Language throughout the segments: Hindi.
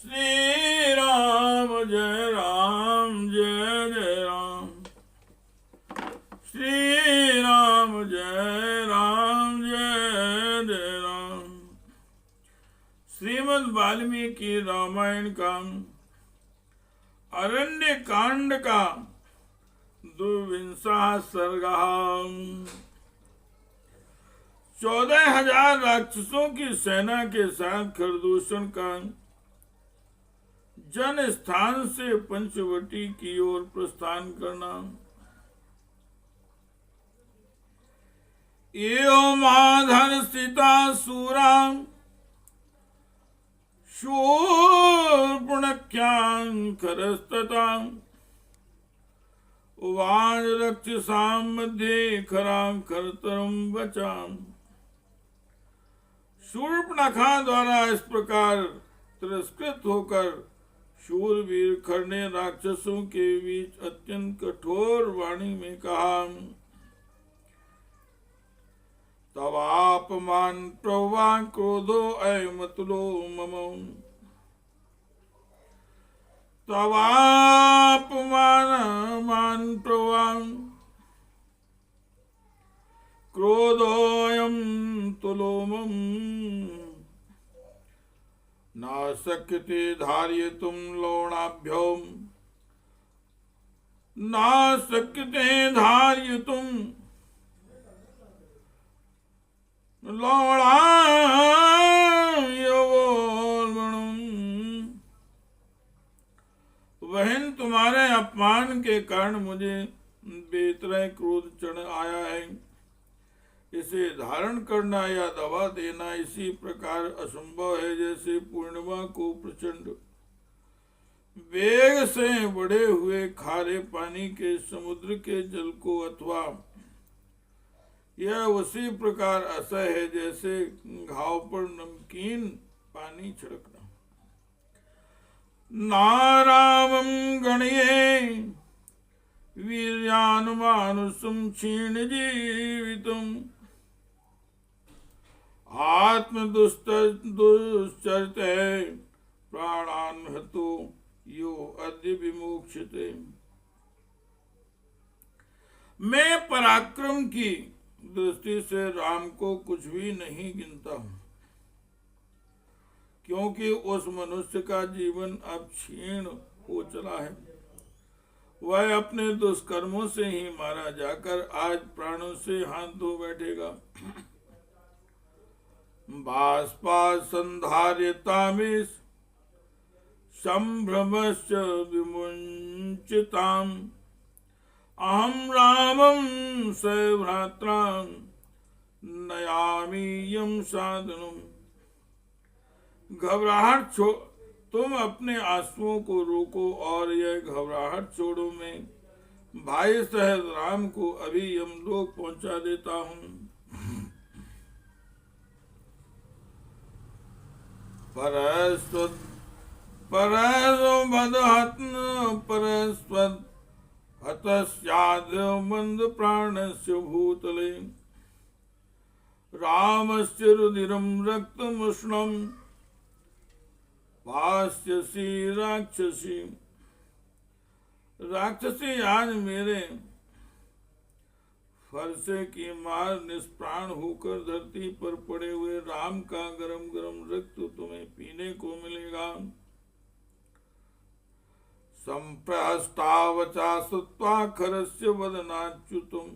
श्री राम जय राम जय जय राम। श्री राम जय राम जय जय राम। श्रीमद् वाल्मीकि रामायण का अरण्य कांड का 22वां सर्ग। 14,000 राक्षसों की सेना के साथ खरदूषण का जन स्थान से पंचवटी की ओर प्रस्थान करना। एवं माधन सीता सूरा शूर्पणख्यां खरस्तता उवाच रक्षसां मध्ये खरां खरतरं वचाम। शूर्पणखा द्वारा इस प्रकार तिरस्कृत होकर शूरवीर खर ने राक्षसों के बीच अत्यंत कठोर वाणी में कहा, तवापमान प्रवा क्रोधो अयमतुलो मम। तवापमान प्रवा क्रोधोऽयं तुलो मम। न शक्यते धारयितुं लोणाभ्यां न शक्यते धारयितुं लोणायवोर्गणम्। बहन, तुम्हारे अपमान के कारण मुझे बेतरह क्रोध चढ़ आया है। इसे धारण करना या दबा देना इसी प्रकार असंभव है जैसे पूर्णिमा को प्रचंड वेग से बढ़े हुए खारे पानी के समुद्र के जल को, अथवा यह उसी प्रकार असह्य है जैसे घाव पर नमकीन पानी छिड़कना। नारामं गणये वीर्यानुमानुषं क्षीण जीवितुम् आत्मदुश्चरते प्राणान् हतो यो अद्य विमोक्षते। मैं पराक्रम की दृष्टि से राम को कुछ भी नहीं गिनता हूं, क्योंकि उस मनुष्य का जीवन अब क्षीण हो चला है। वह अपने दुष्कर्मों से ही मारा जाकर आज प्राणों से हाथ धो बैठेगा। बाष्पासंधार्यतामिष संभ्रमश्च विमुञ्चिताम् अहं रामं सभ्रात्रां नयामि यं साधनम्। घबराहट तुम अपने आंसुओं को रोको और यह घबराहट छोड़ो। मैं भाई सहित राम को अभी यमलोक पहुंचा देता हूँ। हतस्याद्य मंद प्राणस्य भूतले रामस्य रुधिरं रक्तमुष्णं भास्यसि राक्षसी। राक्षसी, आज मेरे फरसे की मार निष्प्राण होकर धरती पर पड़े हुए राम का गरम गरम रक्त तुम्हें पीने को मिलेगा। संप्रहस्तावचा सुत्वा खरस्य वदनाच्युतम्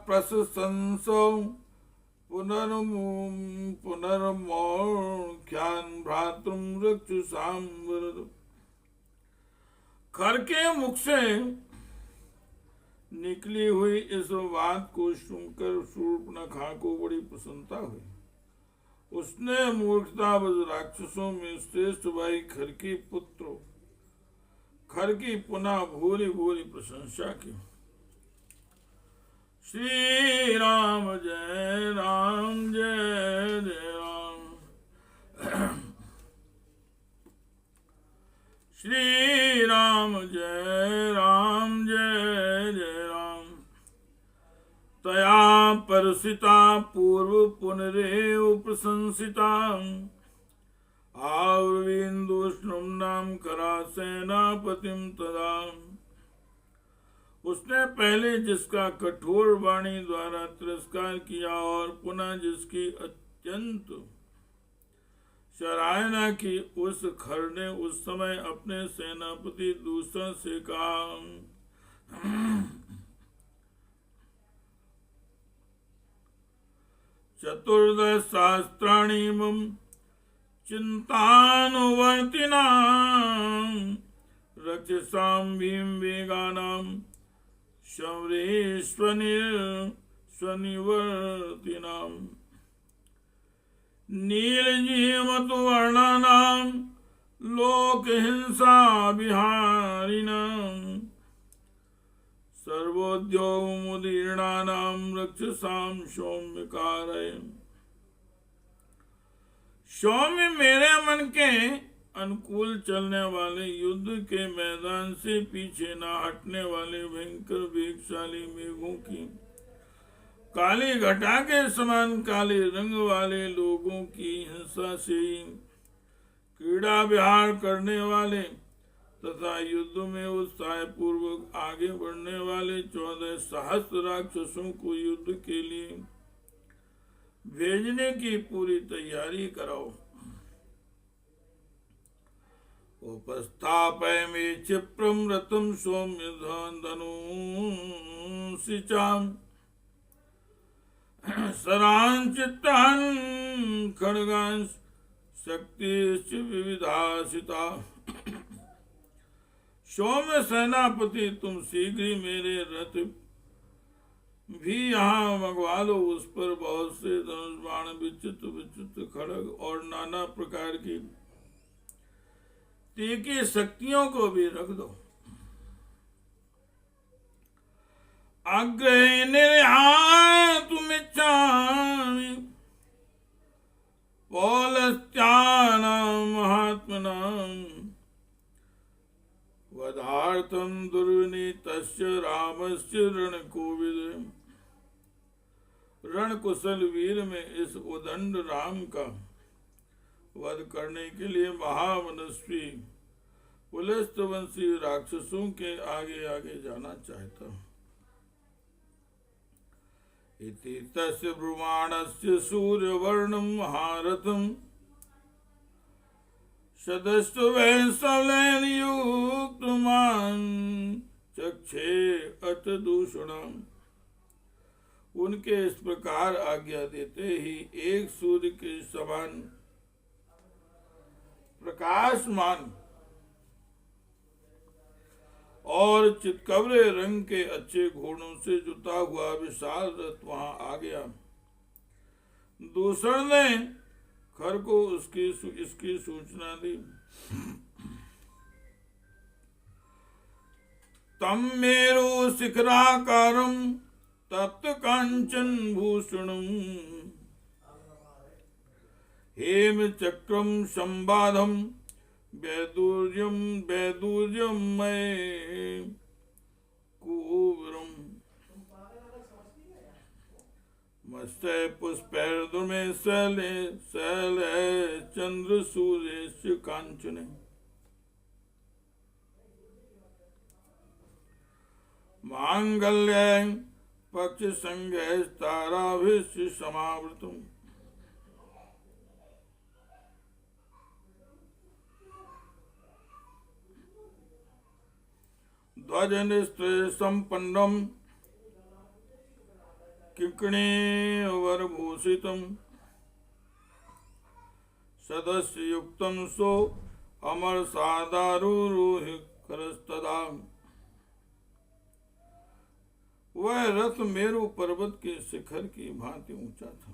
प्रशंसौ पुनर्मोख्यान् भ्रातुं रक्षसां वरद। खर के मुख से निकली हुई इस बात को सुनकर शूर्पणखा को बड़ी प्रसन्नता हुई। उसने मूर्खतावश राक्षसों में श्रेष्ठ भाई खर के पुत्र खर की पुनः भूरी भूरी प्रशंसा की। श्री राम जय राम जय जय राम। श्री राम जय राम जय जय राम। तया परसिता पूर्व पुनरेव प्रशंसिता आवृन्दूष्णं नाम करा सेनापतिम तदा। उसने पहले जिसका कठोर वाणी द्वारा तिरस्कार किया और पुनः जिसकी अत्यंत सराहना की, उस खर ने उस समय अपने सेनापति दूसर से कहा, चतुर्दश शास्त्राणि मम चिंतानुवर्तिनां रक्षसां भीम वेगानां स्वनिवर्तिनां नीलजीमतुवर्णानां लोकहिंसा विहारिणां सर्वोद्योगमुदीर्णानां रक्षसां सौम्यकारय। सौम्य मेरे मन के अनुकूल चलने वाले, युद्ध के मैदान से पीछे न हटने वाले, भयंकर वेगशाली मेघों की काली घटा के समान काले रंग वाले लोगों की हिंसा से क्रीड़ा विहार करने वाले तथा युद्ध में उत्साह पूर्वक आगे बढ़ने वाले 14 सहस्त्र राक्षसों को युद्ध के लिए भेजने की पूरी तैयारी कराओ। उपस्थापय में क्षिप्रम रतम सौम्य धनुषिचाम सरांचितान खड्गांश शक्तिश्च विविधासिता। सौम्य सेनापति, तुम शीघ्र ही मेरे रथ भी यहाँ मंगवा लो। उस पर बहुत से धनुष बाण, विचित्र विचित्र खड्ग और नाना प्रकार की तीखी शक्तियों को भी रख दो। अग्रे निर्यातुमिच्छामि पौलस्त्यानां महात्मनां वधार्थं दुर्विनीतस्य रामस्य रणकोविद। रणकुशल वीर में इस उदंड राम का वध करने के लिए महामनस्वी पुलस्त्यवंशी राक्षसों के आगे आगे जाना चाहता हूं। इति तस्य ब्रुवाणस्य सूर्यवर्णं महारथं सदस्त्वैसलेन युक्तमान् चक्षे अतदूषणम्। उनके इस प्रकार आज्ञा देते ही एक सूर्य के समान प्रकाशमान और चितकबरे रंग के अच्छे घोड़ों से जुता हुआ विशाल रथ वहां आ गया। दूसर ने खर को इसकी सूचना दी। तम मेरु शिखराकारं तप्त कांचन भूषणं हेम चक्रम संबाधम वैदूर्यम मय कुबरम मत्स्य पुष्पैर्दुमे शैले चंद्र सूर्य कांचने। मांगल्य पक्ष संज्ञ ताराभिष समावृतम। ध्वज निस्त्र संपन्नम किंकणीवर भूषितम सदस्य युक्तम सो अमर सादारूरोहि करस्तदा। वह रथ मेरु पर्वत के शिखर की भांति ऊंचा था।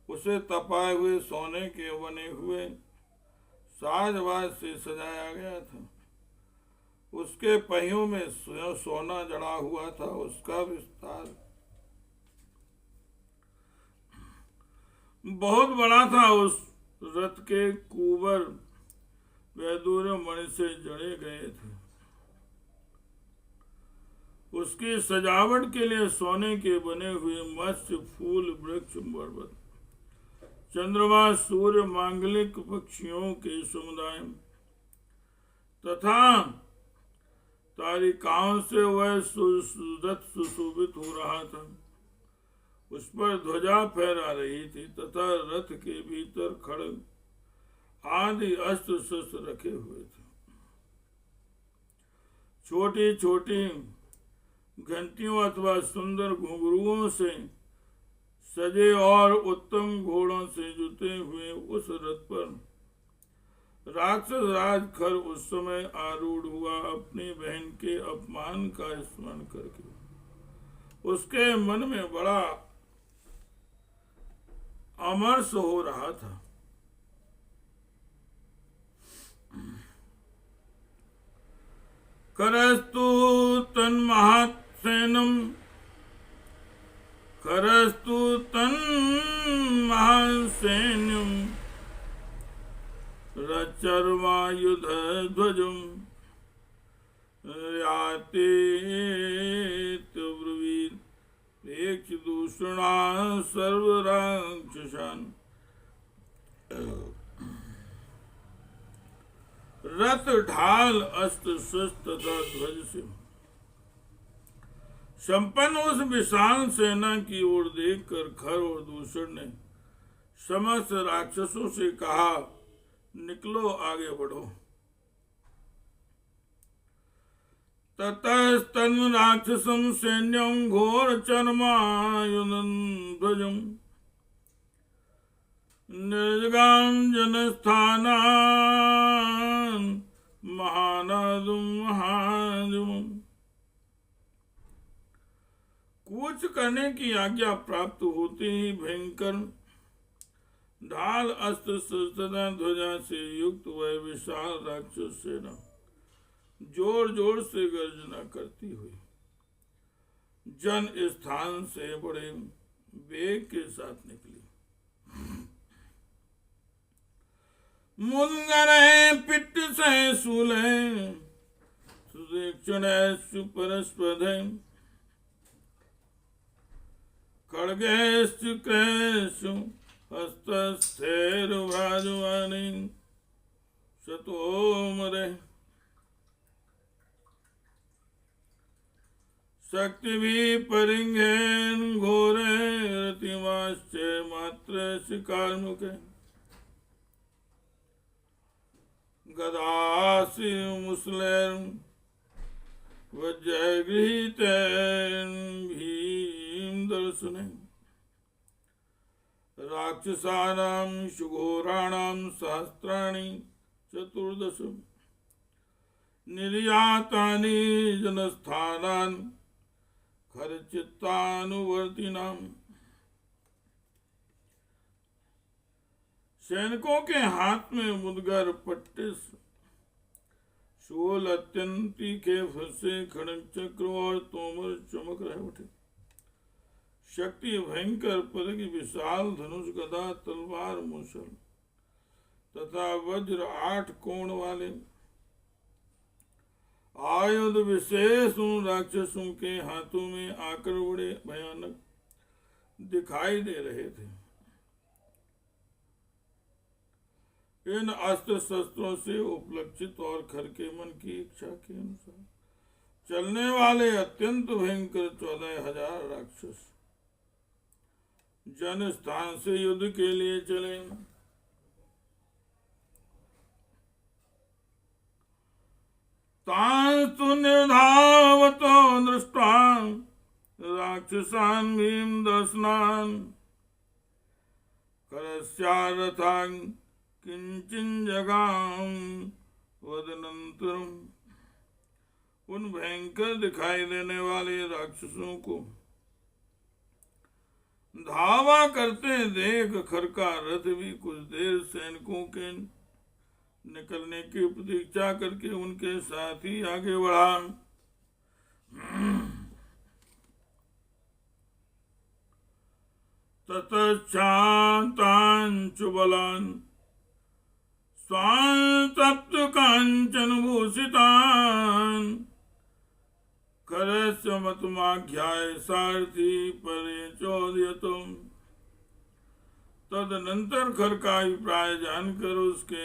उसे तपाए हुए सोने के बने हुए साजवाज से सजाया गया था। उसके पहियों में सोना जड़ा हुआ था। उसका विस्तार बहुत बड़ा था। उस रथ के कुबर वैदूर्य मणि से जड़े गए थे। उसकी सजावट के लिए सोने के बने हुए मत्स्य, फूल, वृक्ष, पर्वत चंद्रमा सूर्य मांगलिक पक्षियों के समुदाय तथा तारिकाओं से वह रथ सुशोभित हो रहा था। उस पर ध्वजा फहरा रही थी तथा रथ के भीतर खड्ग आदि अस्त्र शस्त्र रखे हुए थे। छोटी छोटी घंटियों अथवा सुंदर घुंघरुओं से सजे और उत्तम घोड़ों से जुते हुए उस रथ पर राक्षस राज खर उस समय आरूढ़ हुआ। अपनी बहन के अपमान का स्मरण करके उसके मन में बड़ा अमर्ष हो रहा था। करस्तु तन्महासेनम करस्तु तन्महासैन्यम रचर्वायुध ध्वजम याते ब्रवीत एक दूषणा सर्वराक्षसान। रथ ढाल अस्त्र शस्त्र तथा ध्वज से संपन्न उस विशाल सेना की ओर देखकर खर और दूषण ने समस्त राक्षसों से कहा, निकलो आगे बढ़ो। ततस्तन राक्षसम सैन्यम घोर चर्मायुधं ध्वजम निर्गाम जनस्थानान महानादुम महाजुम। कूच करने की आज्ञा प्राप्त होते ही भयंकर ढाल अस्त्र शस्त्र ध्वजा से युक्त वह विशाल राक्षस सेना जोर जोर से गर्जना करती हुई जन स्थान से बड़े वेग के साथ निकली। मुद्गरे पिट्ट सह शूले सुदीक्षणेषु परस्पधे खड्गेषु क्रयेषु हस्तस्थैर्व्राजमानि शतोमरे शक्तिभिः परिंघेन घोरे रतिमाश्च मात्रस्य कार्मुके गदासि मुसलेन वज्रगृहीतेन भीम दर्शने राक्षसानां सुघोराणां सहस्राणि चतुर्दश निर्यातानि जनस्थानान् खरचित्तानुवर्तिनाम्। सैनिकों के हाथ में मुद्गर पट्टे शूल अत्यंत तीखे फंसे खड्ग चक्र और तोमर चमक रहे उठे। शक्ति भयंकर पद की विशाल धनुष गदा तलवार मूसल तथा वज्र 8 कोण वाले आयुध विशेष उन राक्षसों के हाथों में आकर बड़े भयानक दिखाई दे रहे थे। इन अस्त्र शस्त्रों से उपलक्षित और खर के मन की इच्छा के अनुसार चलने वाले अत्यंत भयंकर 14,000 राक्षस जन स्थान से युद्ध के लिए चले। तांस्तु निर्धावतो दृष्ट्वा राक्षसान् भीम दर्शनान् करस्यारथान् किंचिन जगाम वदनंतरम। उन भयंकर दिखाई देने वाले राक्षसों को धावा करते देख खर का रथ भी कुछ देर सैनिकों के निकलने की प्रतीक्षा करके उनके साथ ही आगे बढ़ा। ततश्चातांचु बलान् स्वान् तप्त कांचन भूषितान् करस्य मतमाख्याय सारथी परे चोदयतुम्। तदनंतर खर का अभिप्राय जानकर उसके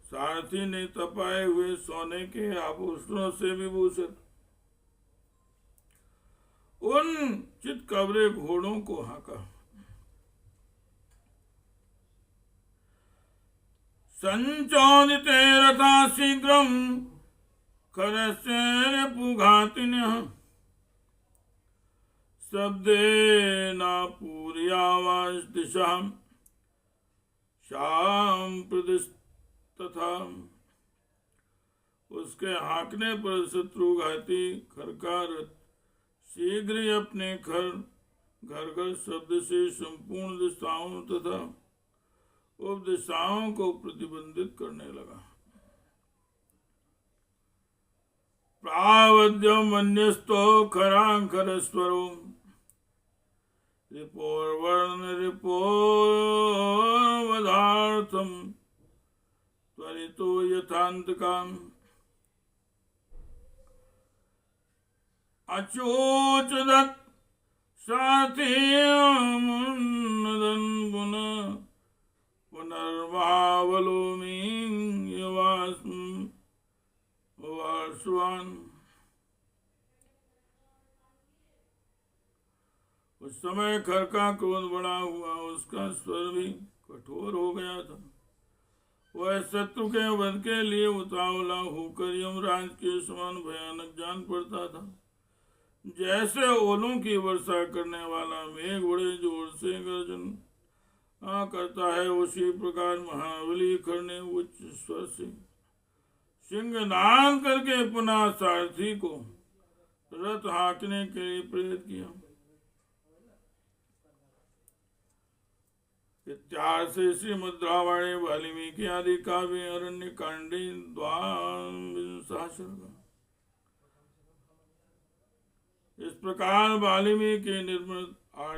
सारथी ने तपाए हुए सोने के आभूषणों से विभूषित उन चितकबरे घोड़ों को हाका। संचोदिते रथा शीघ्रम खरस्य पुघातिन्यः शब्देन पूर्यावास दिशां शाम तथा। उसके हाकने पर शत्रुघाती खरकार शीघ्र ही अपने घर घर शब्द से संपूर्ण दिशाओं तथा उपदिशाओं को प्रतिबंधित करने लगा। प्रावद्यम अन्यस्तो खरांकर स्वरो रिपोर्वर्ण रिपोर्वधार्थम त्वरितो यथान्तकाम अचोचदत् साथियं मुन्नदन् पुनः पुनर्वावलोमी वासवान। उस समय खर का क्रोध बड़ा हुआ, उसका स्वर भी कठोर हो गया था। वह शत्रु के वध के लिए उतावला होकर यमराज के समान भयानक जान पड़ता था। जैसे ओलों की वर्षा करने वाला मेघ बड़े जोर से गर्जन करता है, उसी प्रकार महाबली खर ने उच्च स्वर से सिंहनाद करके पुनः सारथी को रथ हाँकने के लिए प्रेरित किया। इत्यार्थ से श्रीमद् रामायणे वाल्मीकि आदि काव्ये अरण्य कांडे द्वाविंशः सर्ग। इस प्रकार वाल्मीकि निर्मित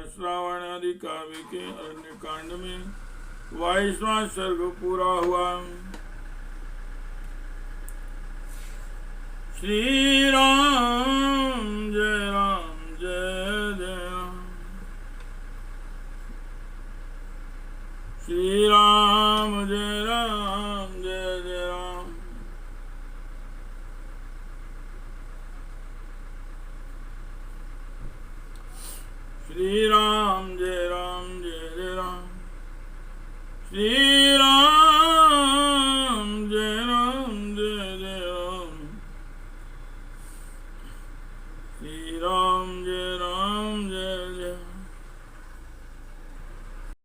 श्रावण आदि काव्य के अरण्य कांड में 22वां सर्ग पूरा हुआ। श्री राम जय जय राम। श्री राम जय